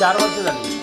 4 वर्ष झाली.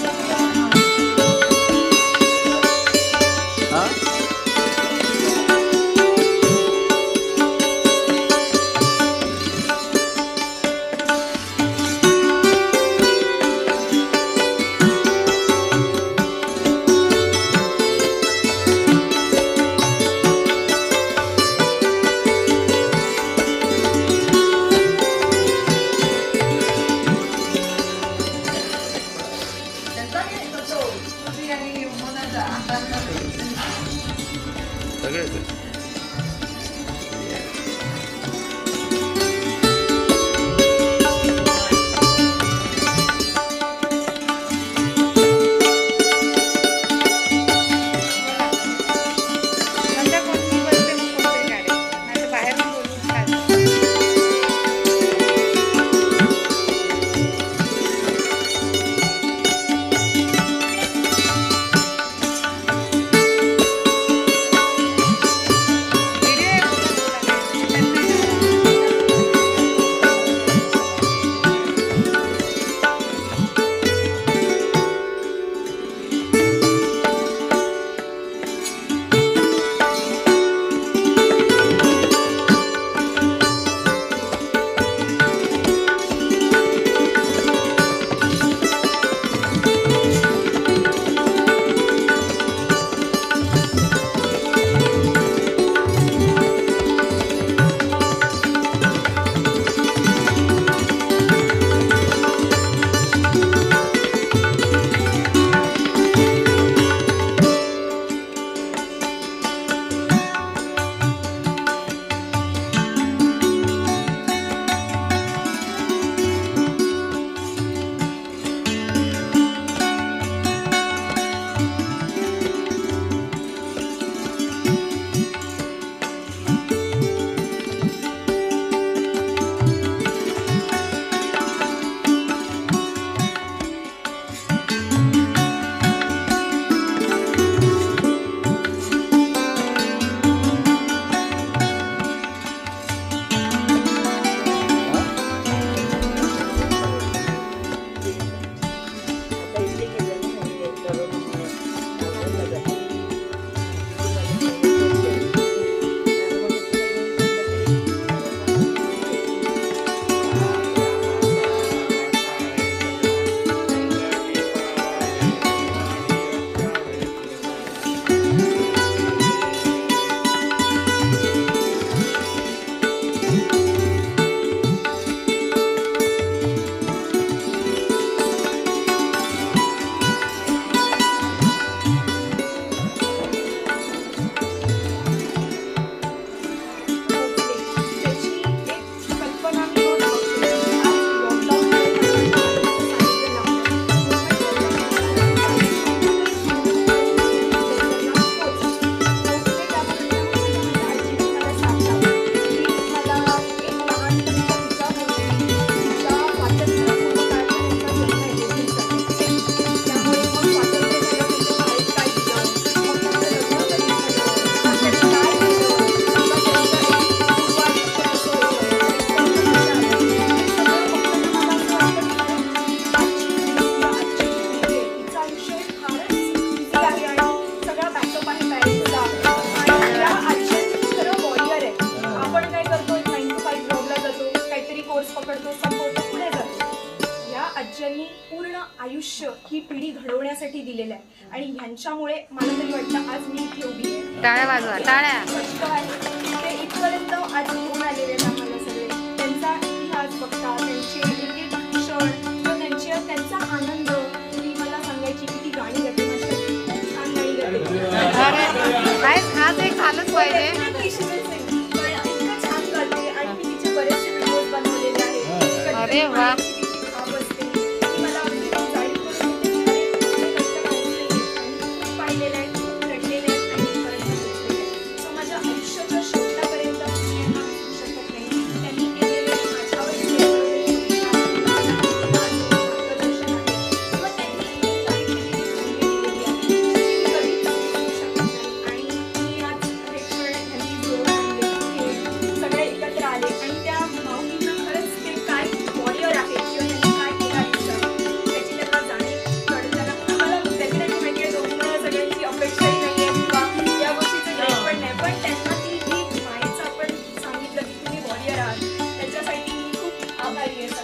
आज्यांनी पूर्ण आयुष्य ही पिढी घडवण्यासाठी दिलेलं आहे आणि ह्यांच्यामुळे मला तरी वाटतं आज मी इथे उभी आहे. टाळ्या वाजवा, टाळ्या. ते इथपर्यंत आज घेऊन आलेले आहेत आम्हाला सगळे. त्यांचा इतिहास बघता, त्यांचे एक एक क्षण, त्यांचा आनंद. ती मला सांगायची की ती गाणी गाते, माझ्या छान गाणी गाते. आज एक झालंच पाहिजे. इतकं छान गाते आणि मी तिचे बरेचसे व्हिडिओज बनवलेले आहेत. अरे वा. सगळे एकत्र आले आणि त्या माऊलींना खरंच ते काय वॉरियर आहे कलाकारी आहे